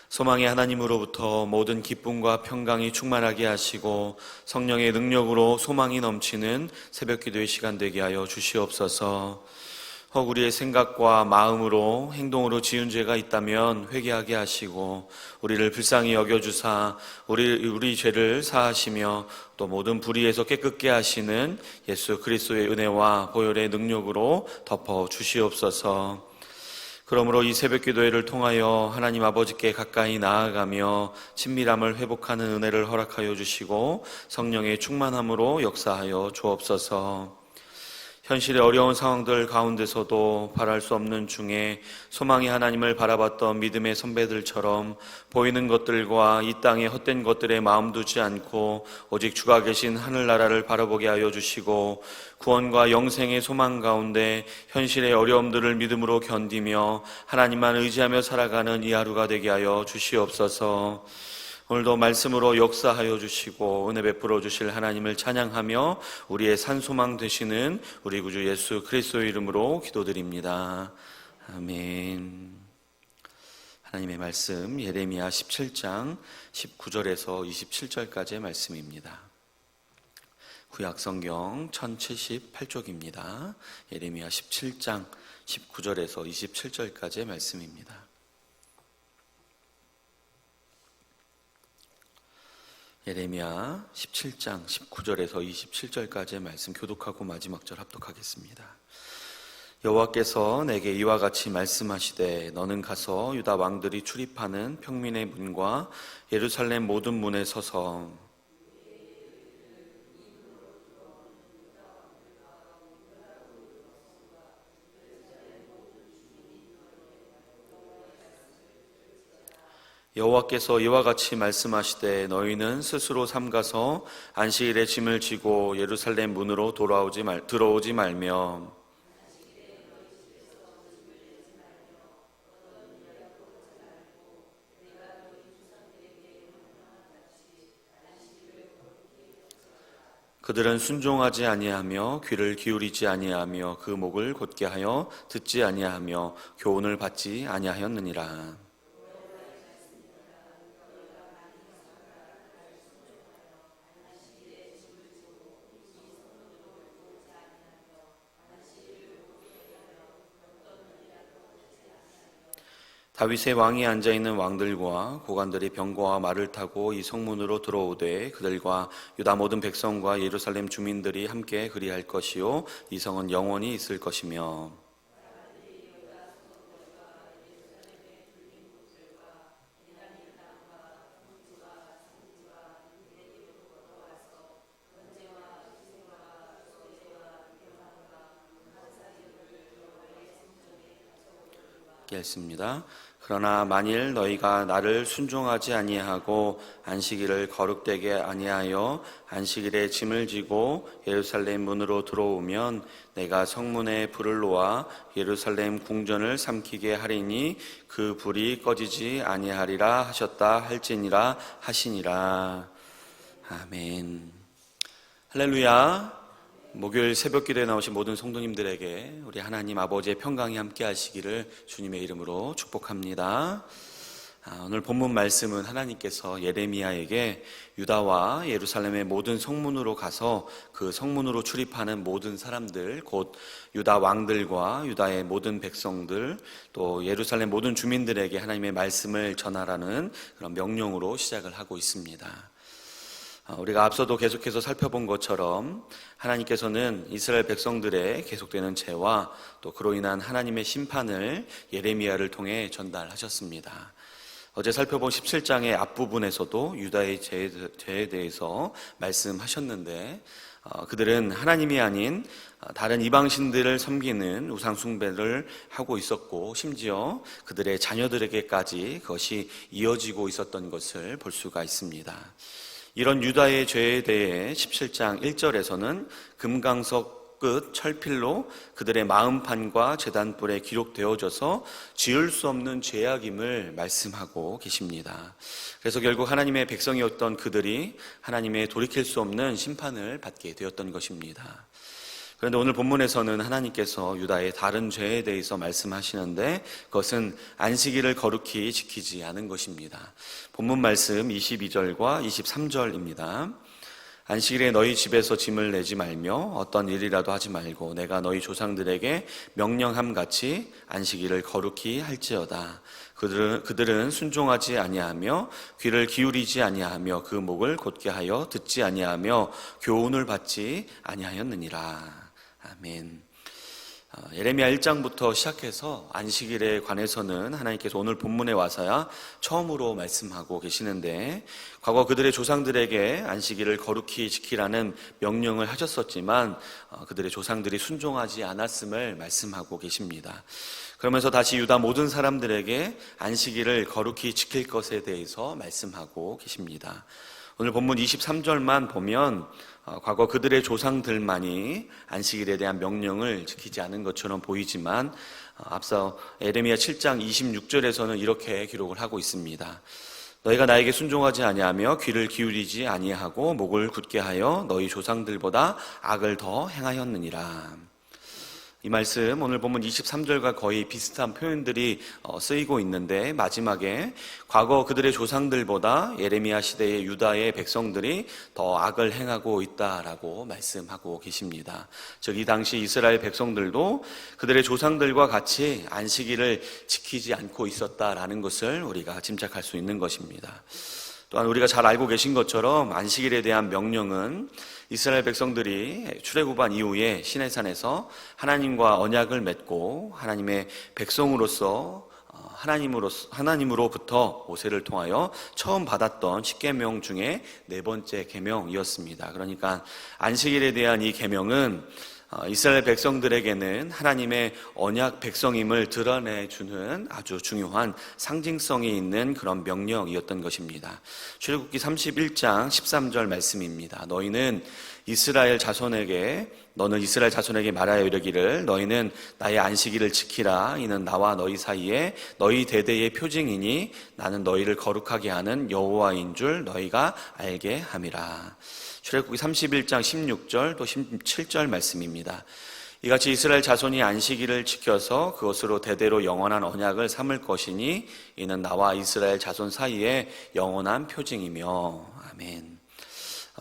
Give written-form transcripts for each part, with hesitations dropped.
소망의 하나님으로부터 모든 기쁨과 평강이 충만하게 하시고 성령의 능력으로 소망이 넘치는 새벽기도의 시간 되게 하여 주시옵소서. 혹 우리의 생각과 마음으로 행동으로 지은 죄가 있다면 회개하게 하시고 우리를 불쌍히 여겨주사 우리 죄를 사하시며 또 모든 불의에서 깨끗게 하시는 예수 그리스도의 은혜와 보혈의 능력으로 덮어 주시옵소서. 그러므로 이 새벽기도회를 통하여 하나님 아버지께 가까이 나아가며 친밀함을 회복하는 은혜를 허락하여 주시고 성령의 충만함으로 역사하여 주옵소서. 현실의 어려운 상황들 가운데서도 바랄 수 없는 중에 소망의 하나님을 바라봤던 믿음의 선배들처럼 보이는 것들과 이 땅의 헛된 것들에 마음 두지 않고 오직 주가 계신 하늘나라를 바라보게 하여 주시고 구원과 영생의 소망 가운데 현실의 어려움들을 믿음으로 견디며 하나님만 의지하며 살아가는 이 하루가 되게 하여 주시옵소서. 오늘도 말씀으로 역사하여 주시고 은혜 베풀어 주실 하나님을 찬양하며 우리의 산소망 되시는 우리 구주 예수 그리스도의 이름으로 기도드립니다. 아멘. 하나님의 말씀 예레미야 17장 19절에서 27절까지의 말씀입니다. 구약성경 1078쪽입니다. 예레미야 17장 19절에서 27절까지의 말씀입니다. 예레미야 17장 19절에서 27절까지의 말씀 교독하고 마지막 절 합독하겠습니다. 여호와께서 내게 이와 같이 말씀하시되 너는 가서 유다 왕들이 출입하는 평민의 문과 예루살렘 모든 문에 서서 여호와께서 이와 같이 말씀하시되 너희는 스스로 삼가서 안식일에 짐을 지고 예루살렘 문으로 들어오지 말며 그들은 순종하지 아니하며 귀를 기울이지 아니하며 그 목을 곧게 하여 듣지 아니하며 교훈을 받지 아니하였느니라. 다윗의 왕이 앉아있는 왕들과 고관들이 병거와 말을 타고 이 성문으로 들어오되 그들과 유다 모든 백성과 예루살렘 주민들이 함께 그리할 것이요 이 성은 영원히 있을 것이며 읽겠습니다. 그러나 만일 너희가 나를 순종하지 아니하고 안식일을 거룩되게 아니하여 안식일에 짐을 지고 예루살렘 문으로 들어오면 내가 성문에 불을 놓아 예루살렘 궁전을 삼키게 하리니 그 불이 꺼지지 아니하리라 하셨다 할지니라 하시니라. 아멘. 할렐루야. 목요일 새벽 기도에 나오신 모든 성도님들에게 우리 하나님 아버지의 평강이 함께 하시기를 주님의 이름으로 축복합니다. 오늘 본문 말씀은 하나님께서 예레미야에게 유다와 예루살렘의 모든 성문으로 가서 그 성문으로 출입하는 모든 사람들, 곧 유다 왕들과 유다의 모든 백성들, 또 예루살렘 모든 주민들에게 하나님의 말씀을 전하라는 그런 명령으로 시작을 하고 있습니다. 우리가 앞서도 계속해서 살펴본 것처럼 하나님께서는 이스라엘 백성들의 계속되는 죄와 또 그로 인한 하나님의 심판을 예레미야를 통해 전달하셨습니다. 어제 살펴본 17장의 앞부분에서도 유다의 죄에 대해서 말씀하셨는데 그들은 하나님이 아닌 다른 이방신들을 섬기는 우상 숭배를 하고 있었고 심지어 그들의 자녀들에게까지 그것이 이어지고 있었던 것을 볼 수가 있습니다. 이런 유다의 죄에 대해 17장 1절에서는 금강석 끝 철필로 그들의 마음판과 제단불에 기록되어져서 지을 수 없는 죄악임을 말씀하고 계십니다. 그래서 결국 하나님의 백성이었던 그들이 하나님의 돌이킬 수 없는 심판을 받게 되었던 것입니다. 그런데 오늘 본문에서는 하나님께서 유다의 다른 죄에 대해서 말씀하시는데 그것은 안식일을 거룩히 지키지 않은 것입니다. 본문 말씀 22절과 23절입니다. 안식일에 너희 집에서 짐을 내지 말며 어떤 일이라도 하지 말고 내가 너희 조상들에게 명령함 같이 안식일을 거룩히 할지어다. 그들은 순종하지 아니하며 귀를 기울이지 아니하며 그 목을 곧게 하여 듣지 아니하며 교훈을 받지 아니하였느니라. 아멘. 예레미야 1장부터 시작해서 안식일에 관해서는 하나님께서 오늘 본문에 와서야 처음으로 말씀하고 계시는데, 과거 그들의 조상들에게 안식일을 거룩히 지키라는 명령을 하셨었지만 그들의 조상들이 순종하지 않았음을 말씀하고 계십니다. 그러면서 다시 유다 모든 사람들에게 안식일을 거룩히 지킬 것에 대해서 말씀하고 계십니다. 오늘 본문 23절만 보면 과거 그들의 조상들만이 안식일에 대한 명령을 지키지 않은 것처럼 보이지만 앞서 예레미야 7장 26절에서는 이렇게 기록을 하고 있습니다. 너희가 나에게 순종하지 아니하며 귀를 기울이지 아니하고 목을 굳게 하여 너희 조상들보다 악을 더 행하였느니라. 이 말씀 오늘 보면 23절과 거의 비슷한 표현들이 쓰이고 있는데, 마지막에 과거 그들의 조상들보다 예레미야 시대의 유다의 백성들이 더 악을 행하고 있다라고 말씀하고 계십니다. 즉 이 당시 이스라엘 백성들도 그들의 조상들과 같이 안식일을 지키지 않고 있었다라는 것을 우리가 짐작할 수 있는 것입니다. 또한 우리가 잘 알고 계신 것처럼 안식일에 대한 명령은 이스라엘 백성들이 출애굽한 이후에 시내산에서 하나님과 언약을 맺고 하나님의 백성으로서 하나님으로부터 모세를 통하여 처음 받았던 10계명 중에 네 번째 계명이었습니다. 그러니까 안식일에 대한 이 계명은 이스라엘 백성들에게는 하나님의 언약 백성임을 드러내주는 아주 중요한 상징성이 있는 그런 명령이었던 것입니다. 출애굽기 31장 13절 말씀입니다. 너는 이스라엘 자손에게 말하여 이르기를 너희는 나의 안식일을 지키라. 이는 나와 너희 사이에 너희 대대의 표징이니 나는 너희를 거룩하게 하는 여호와인 줄 너희가 알게 함이라. 출애굽기 31장 16절 또 17절 말씀입니다. 이같이 이스라엘 자손이 안식일을 지켜서 그것으로 대대로 영원한 언약을 삼을 것이니 이는 나와 이스라엘 자손 사이에 영원한 표징이며. 아멘.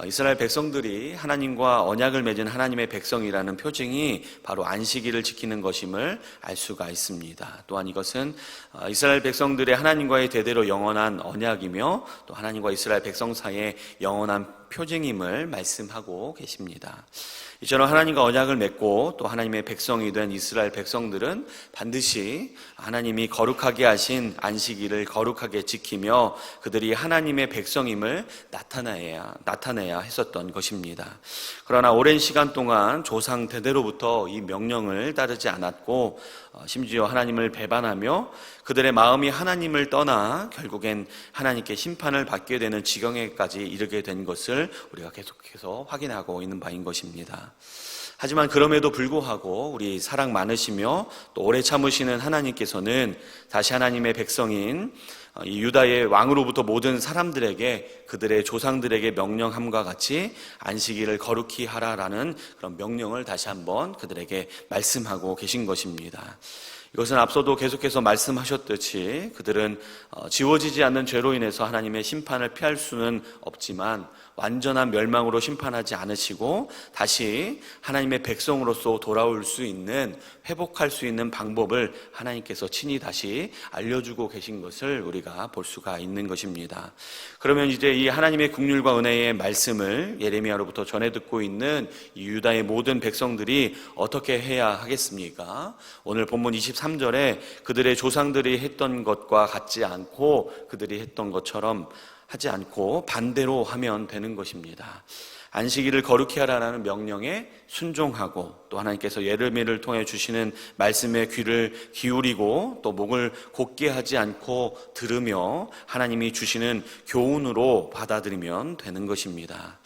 이스라엘 백성들이 하나님과 언약을 맺은 하나님의 백성이라는 표징이 바로 안식일을 지키는 것임을 알 수가 있습니다. 또한 이것은 이스라엘 백성들의 하나님과의 대대로 영원한 언약이며 또 하나님과 이스라엘 백성 사이의 영원한 표징임을 말씀하고 계십니다. 이처럼 하나님과 언약을 맺고 또 하나님의 백성이 된 이스라엘 백성들은 반드시 하나님이 거룩하게 하신 안식일을 거룩하게 지키며 그들이 하나님의 백성임을 나타내야 했었던 것입니다. 그러나 오랜 시간 동안 조상 대대로부터 이 명령을 따르지 않았고 심지어 하나님을 배반하며 그들의 마음이 하나님을 떠나 결국엔 하나님께 심판을 받게 되는 지경에까지 이르게 된 것을 우리가 계속해서 확인하고 있는 바인 것입니다. 하지만 그럼에도 불구하고 우리 사랑 많으시며 또 오래 참으시는 하나님께서는 다시 하나님의 백성인 이 유다의 왕으로부터 모든 사람들에게 그들의 조상들에게 명령함과 같이 안식일을 거룩히 하라라는 그런 명령을 다시 한번 그들에게 말씀하고 계신 것입니다. 이것은 앞서도 계속해서 말씀하셨듯이 그들은 지워지지 않는 죄로 인해서 하나님의 심판을 피할 수는 없지만 완전한 멸망으로 심판하지 않으시고 다시 하나님의 백성으로서 돌아올 수 있는, 회복할 수 있는 방법을 하나님께서 친히 다시 알려주고 계신 것을 우리가 볼 수가 있는 것입니다. 그러면 이제 이 하나님의 긍휼과 은혜의 말씀을 예레미야로부터 전해 듣고 있는 이 유다의 모든 백성들이 어떻게 해야 하겠습니까? 오늘 본문 23절에 그들의 조상들이 했던 것과 같지 않고 그들이 했던 것처럼 하지 않고 반대로 하면 되는 것입니다. 안식일을 거룩히 하라는 명령에 순종하고 또 하나님께서 예레미야를 통해 주시는 말씀에 귀를 기울이고 또 목을 곧게 하지 않고 들으며 하나님이 주시는 교훈으로 받아들이면 되는 것입니다.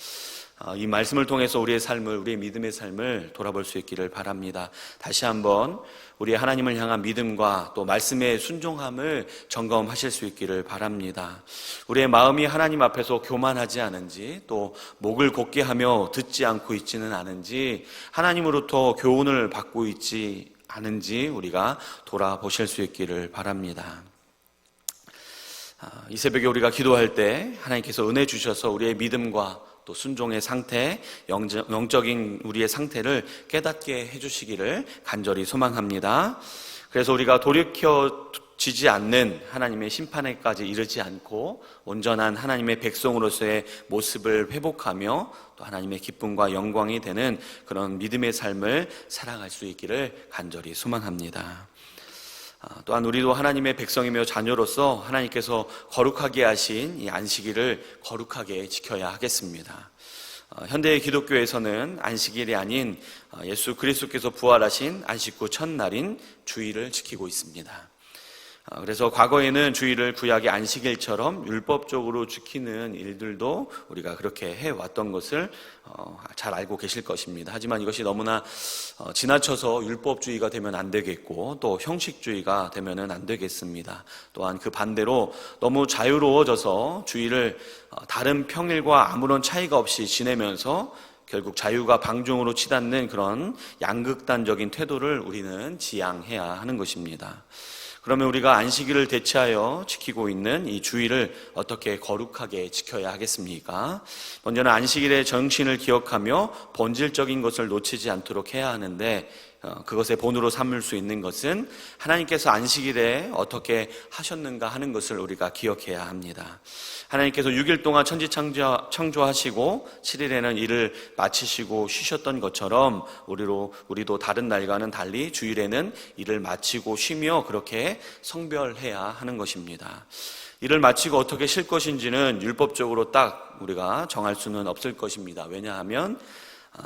이 말씀을 통해서 우리의 삶을, 우리의 믿음의 삶을 돌아볼 수 있기를 바랍니다. 다시 한번 우리의 하나님을 향한 믿음과 또 말씀의 순종함을 점검하실 수 있기를 바랍니다. 우리의 마음이 하나님 앞에서 교만하지 않은지, 또 목을 곧게 하며 듣지 않고 있지는 않은지, 하나님으로부터 교훈을 받고 있지 않은지 우리가 돌아보실 수 있기를 바랍니다. 이 새벽에 우리가 기도할 때 하나님께서 은혜 주셔서 우리의 믿음과 또 순종의 상태, 영적인 우리의 상태를 깨닫게 해주시기를 간절히 소망합니다. 그래서 우리가 돌이켜지지 않는 하나님의 심판에까지 이르지 않고 온전한 하나님의 백성으로서의 모습을 회복하며 또 하나님의 기쁨과 영광이 되는 그런 믿음의 삶을 살아갈 수 있기를 간절히 소망합니다. 또한 우리도 하나님의 백성이며 자녀로서 하나님께서 거룩하게 하신 이 안식일을 거룩하게 지켜야 하겠습니다. 현대의 기독교에서는 안식일이 아닌 예수 그리스도께서 부활하신 안식 후 첫날인 주일을 지키고 있습니다. 그래서 과거에는 주일을 구약의 안식일처럼 율법적으로 지키는 일들도 우리가 그렇게 해왔던 것을 잘 알고 계실 것입니다. 하지만 이것이 너무나 지나쳐서 율법주의가 되면 안 되겠고 또 형식주의가 되면은 안 되겠습니다. 또한 그 반대로 너무 자유로워져서 주일을 다른 평일과 아무런 차이가 없이 지내면서 결국 자유가 방종으로 치닫는 그런 양극단적인 태도를 우리는 지양해야 하는 것입니다. 그러면 우리가 안식일을 대체하여 지키고 있는 이 주일을 어떻게 거룩하게 지켜야 하겠습니까? 먼저는 안식일의 정신을 기억하며 본질적인 것을 놓치지 않도록 해야 하는데 그것의 본으로 삼을 수 있는 것은 하나님께서 안식일에 어떻게 하셨는가 하는 것을 우리가 기억해야 합니다. 하나님께서 6일 동안 천지 창조하시고 7일에는 일을 마치시고 쉬셨던 것처럼 우리도 다른 날과는 달리 주일에는 일을 마치고 쉬며 그렇게 성별해야 하는 것입니다. 일을 마치고 어떻게 쉴 것인지는 율법적으로 딱 우리가 정할 수는 없을 것입니다. 왜냐하면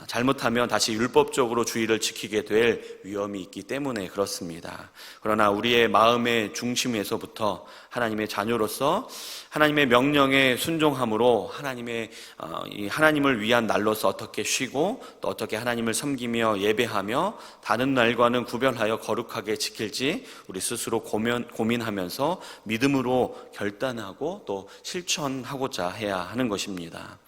잘못하면 다시 율법적으로 주의를 지키게 될 위험이 있기 때문에 그렇습니다. 그러나 우리의 마음의 중심에서부터 하나님의 자녀로서 하나님의 명령에 순종함으로 하나님을 위한 날로서 어떻게 쉬고 또 어떻게 하나님을 섬기며 예배하며 다른 날과는 구별하여 거룩하게 지킬지 우리 스스로 고민하면서 믿음으로 결단하고 또 실천하고자 해야 하는 것입니다.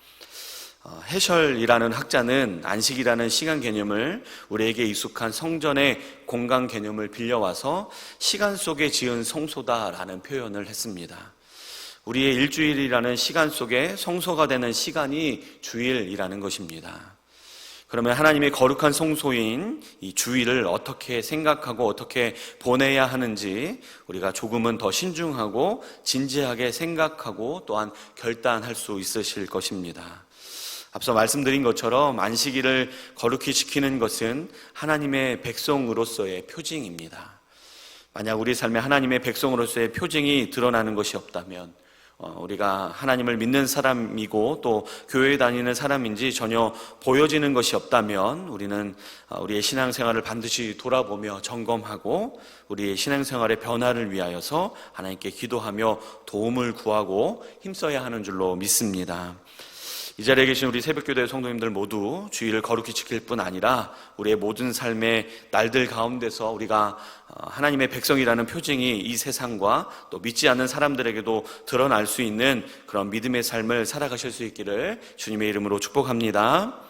해셜이라는 학자는 안식이라는 시간 개념을 우리에게 익숙한 성전의 공간 개념을 빌려와서 시간 속에 지은 성소다라는 표현을 했습니다. 우리의 일주일이라는 시간 속에 성소가 되는 시간이 주일이라는 것입니다. 그러면 하나님의 거룩한 성소인 이 주일을 어떻게 생각하고 어떻게 보내야 하는지 우리가 조금은 더 신중하고 진지하게 생각하고 또한 결단할 수 있으실 것입니다. 앞서 말씀드린 것처럼 안식일을 거룩히 지키는 것은 하나님의 백성으로서의 표징입니다. 만약 우리 삶에 하나님의 백성으로서의 표징이 드러나는 것이 없다면 우리가 하나님을 믿는 사람이고 또 교회에 다니는 사람인지 전혀 보여지는 것이 없다면 우리는 우리의 신앙생활을 반드시 돌아보며 점검하고 우리의 신앙생활의 변화를 위하여서 하나님께 기도하며 도움을 구하고 힘써야 하는 줄로 믿습니다. 이 자리에 계신 우리 새벽교대 성도님들 모두 주일을 거룩히 지킬 뿐 아니라 우리의 모든 삶의 날들 가운데서 우리가 하나님의 백성이라는 표징이 이 세상과 또 믿지 않는 사람들에게도 드러날 수 있는 그런 믿음의 삶을 살아가실 수 있기를 주님의 이름으로 축복합니다.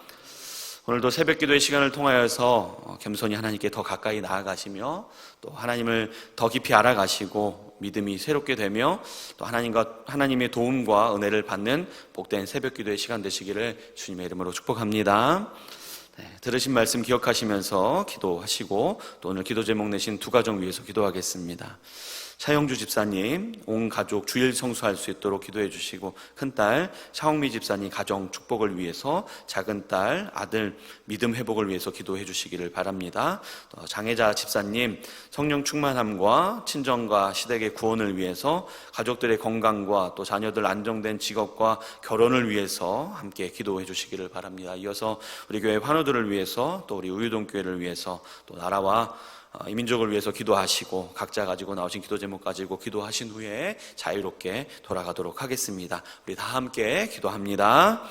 오늘도 새벽기도의 시간을 통하여서 겸손히 하나님께 더 가까이 나아가시며 또 하나님을 더 깊이 알아가시고 믿음이 새롭게 되며 또 하나님의 도움과 은혜를 받는 복된 새벽기도의 시간 되시기를 주님의 이름으로 축복합니다. 들으신 말씀 기억하시면서 기도하시고 또 오늘 기도 제목 내신 두 가정 위해서 기도하겠습니다. 차영주 집사님 온 가족 주일 성수할 수 있도록 기도해 주시고 큰딸 차홍미 집사님 가정 축복을 위해서 작은딸 아들 믿음 회복을 위해서 기도해 주시기를 바랍니다. 또 장혜자 집사님 성령 충만함과 친정과 시댁의 구원을 위해서 가족들의 건강과 또 자녀들 안정된 직업과 결혼을 위해서 함께 기도해 주시기를 바랍니다. 이어서 우리 교회 환우들을 위해서 또 우리 우유동교회를 위해서 또 나라와 이 민족을 위해서 기도하시고 각자 가지고 나오신 기도 제목 가지고 기도하신 후에 자유롭게 돌아가도록 하겠습니다. 우리 다 함께 기도합니다.